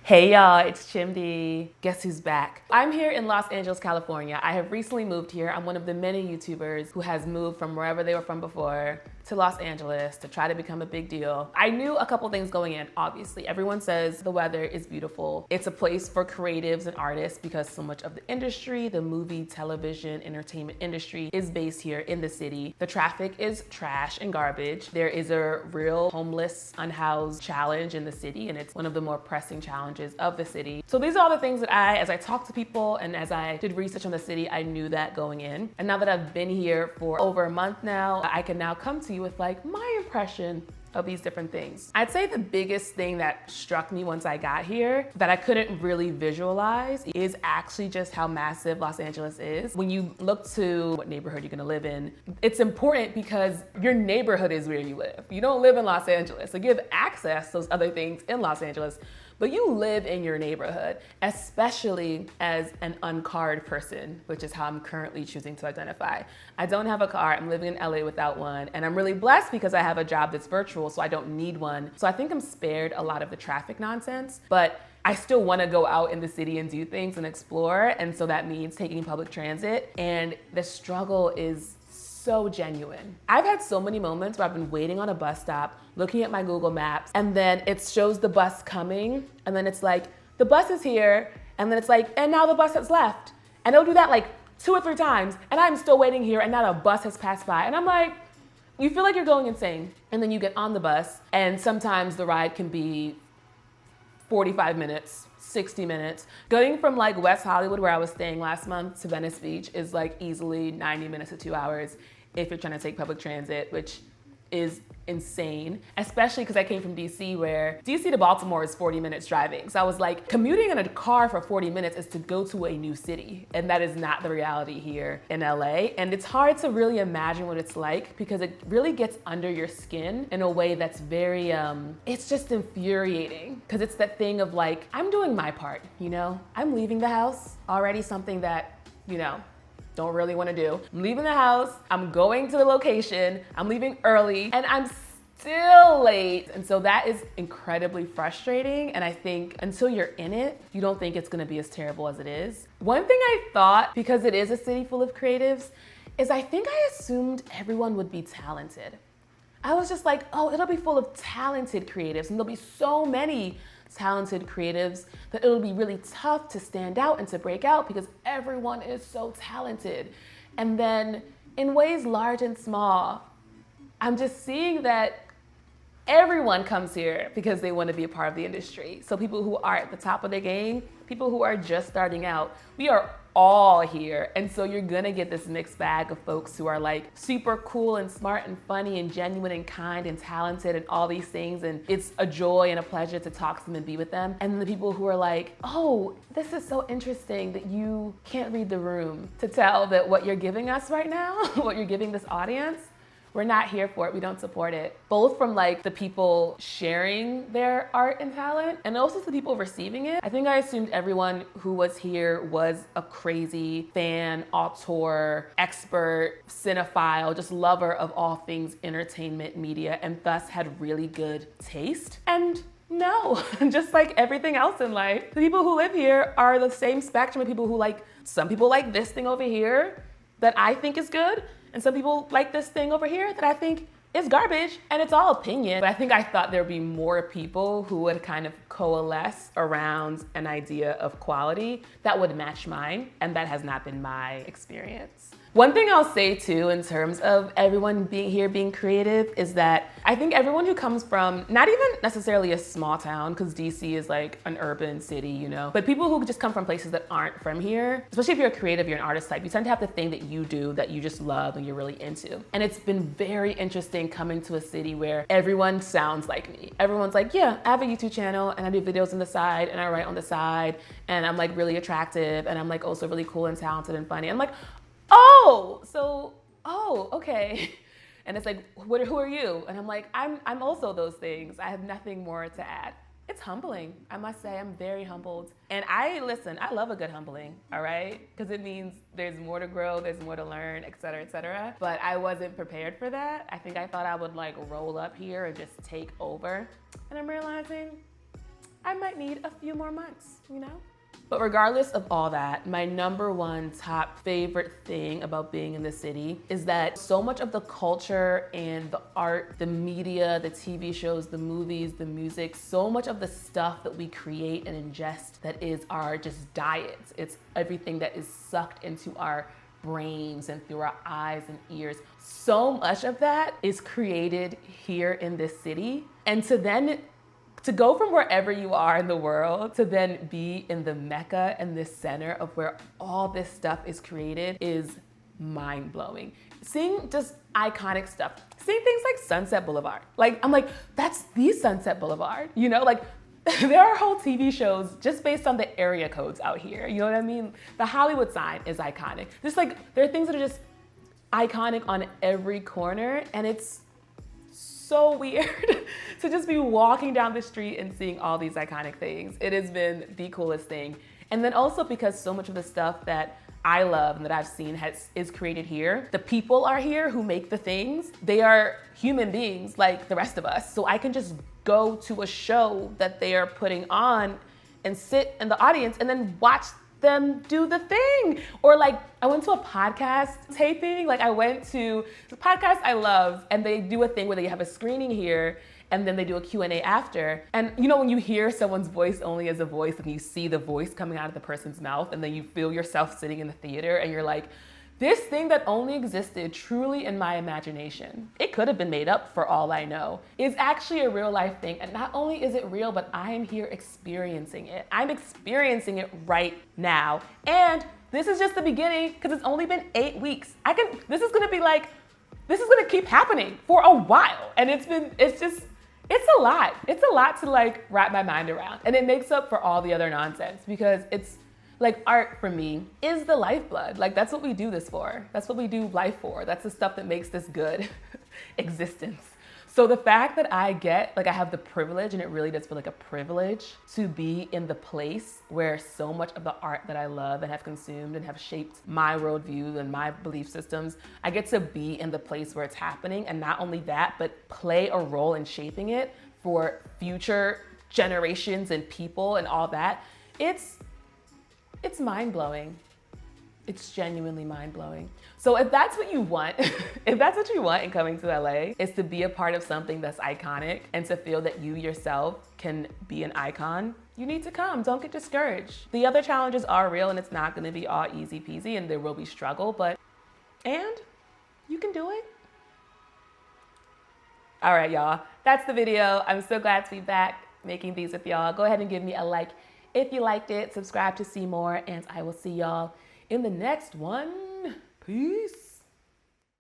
Hey y'all, it's Chimdi. Guess who's back? I'm here in Los Angeles, California. I have recently moved here. I'm one of the many YouTubers who has moved from wherever they were from before to Los Angeles to try to become a big deal. I knew a couple things going in, obviously. Everyone says the weather is beautiful. It's a place for creatives and artists because so much of the industry, the movie, television, entertainment industry is based here in the city. The traffic is trash and garbage. There is a real homeless, unhoused challenge in the city, and it's one of the more pressing challenges of the city. So these are all the things that as I talked to people and as I did research on the city, I knew that going in. And now that I've been here for over a month now, I can now come to you with like my impression of these different things. I'd say the biggest thing that struck me once I got here that I couldn't really visualize is actually just how massive Los Angeles is. When you look to what neighborhood you're gonna live in, it's important because your neighborhood is where you live. You don't live in Los Angeles. So you have access to those other things in Los Angeles, but you live in your neighborhood, especially as an uncarred person, which is how I'm currently choosing to identify. I don't have a car, I'm living in LA without one, and I'm really blessed because I have a job that's virtual, so I don't need one. So I think I'm spared a lot of the traffic nonsense, but I still wanna go out in the city and do things and explore, and so that means taking public transit, and the struggle is so genuine. I've had so many moments where I've been waiting on a bus stop, looking at my Google Maps, and then it shows the bus coming, and then it's like, the bus is here, and then it's like, and now the bus has left. And it'll do that like 2 or 3 times, and I'm still waiting here, and now the bus has passed by. And I'm like, you feel like you're going insane. And then you get on the bus, and sometimes the ride can be 45 minutes, 60 minutes. Going from like West Hollywood, where I was staying last month, to Venice Beach is like easily 90 minutes to 2 hours if you're trying to take public transit, which is insane, especially because I came from DC, where DC to Baltimore is 40 minutes driving. So I was like, commuting in a car for 40 minutes is to go to a new city. And that is not the reality here in LA. And it's hard to really imagine what it's like because it really gets under your skin in a way that's very, it's just infuriating. Because it's that thing of like, I'm doing my part, you know? I'm leaving the house, already something that, you know, don't really want to do. I'm leaving the house, I'm going to the location, I'm leaving early, and I'm still late. And so that is incredibly frustrating. And I think until you're in it, you don't think it's gonna be as terrible as it is. One thing I thought, because it is a city full of creatives, is I think I assumed everyone would be talented. I was just like, oh, it'll be full of talented creatives, and there'll be so many talented creatives that it'll be really tough to stand out and to break out because everyone is so talented. And then in ways large and small, I'm just seeing that everyone comes here because they want to be a part of the industry. So people who are at the top of their game, people who are just starting out, we are all here. And so you're gonna get this mixed bag of folks who are like super cool and smart and funny and genuine and kind and talented and all these things. And it's a joy and a pleasure to talk to them and be with them. And the people who are like, oh, this is so interesting that you can't read the room to tell that what you're giving us right now, what you're giving this audience, we're not here for it, we don't support it. Both from like the people sharing their art and talent and also the people receiving it. I think I assumed everyone who was here was a crazy fan, auteur, expert, cinephile, just lover of all things entertainment media and thus had really good taste. And no, just like everything else in life, the people who live here are the same spectrum of people who like, some people like this thing over here that I think is good, and some people like this thing over here that I think is garbage, and it's all opinion. But I think I thought there'd be more people who would kind of coalesce around an idea of quality that would match mine, and that has not been my experience. One thing I'll say too, in terms of everyone being here being creative, is that I think everyone who comes from not even necessarily a small town, because DC is like an urban city, you know, but people who just come from places that aren't from here, especially if you're a creative, you're an artist type, you tend to have the thing that you do that you just love and you're really into. And it's been very interesting coming to a city where everyone sounds like me. Everyone's like, yeah, I have a YouTube channel and I do videos on the side and I write on the side and I'm like really attractive and I'm like also really cool and talented and funny. I'm like, oh, okay. And it's like, who are you? And I'm like, I'm also those things. I have nothing more to add. It's humbling. I must say, I'm very humbled. And I love a good humbling, all right? Because it means there's more to grow, there's more to learn, et cetera, et cetera. But I wasn't prepared for that. I think I thought I would like roll up here and just take over. And I'm realizing I might need a few more months, you know? But regardless of all that, my number one top favorite thing about being in the city is that so much of the culture and the art, the media, the TV shows, the movies, the music, so much of the stuff that we create and ingest that is our just diets. It's everything that is sucked into our brains and through our eyes and ears. So much of that is created here in this city. And to go from wherever you are in the world to then be in the mecca and the center of where all this stuff is created is mind-blowing. Seeing just iconic stuff, seeing things like Sunset Boulevard. Like, I'm like, that's the Sunset Boulevard, you know? Like, there are whole TV shows just based on the area codes out here, you know what I mean? The Hollywood sign is iconic. Just like, there are things that are just iconic on every corner, and it's so weird to just be walking down the street and seeing all these iconic things. It has been the coolest thing. And then also because so much of the stuff that I love and that I've seen is created here, the people are here who make the things. They are human beings like the rest of us. So I can just go to a show that they are putting on and sit in the audience and then watch them do the thing. Or like, I went to a podcast taping. Like, I went to the podcast I love, and they do a thing where they have a screening here and then they do a Q&A after. And you know when you hear someone's voice only as a voice and you see the voice coming out of the person's mouth, and then you feel yourself sitting in the theater and you're like, this thing that only existed truly in my imagination, it could have been made up for all I know, is actually a real life thing. And not only is it real, but I am here experiencing it. I'm experiencing it right now. And this is just the beginning, because it's only been 8 weeks. This is gonna keep happening for a while. And it's a lot. It's a lot to like wrap my mind around. And it makes up for all the other nonsense, because it's like, art for me is the lifeblood. Like, that's what we do this for. That's what we do life for. That's the stuff that makes this good existence. So the fact that I have the privilege, and it really does feel like a privilege, to be in the place where so much of the art that I love and have consumed and have shaped my worldview and my belief systems, I get to be in the place where it's happening. And not only that, but play a role in shaping it for future generations and people and all that. It's mind-blowing. It's genuinely mind-blowing. So if that's what you want, if that's what you want in coming to LA, is to be a part of something that's iconic and to feel that you yourself can be an icon, you need to come. Don't get discouraged. The other challenges are real, and it's not gonna be all easy peasy, and there will be struggle, and you can do it. All right, y'all, that's the video. I'm so glad to be back making these with y'all. Go ahead and give me a like if you liked it, subscribe to see more, and I will see y'all in the next one. Peace.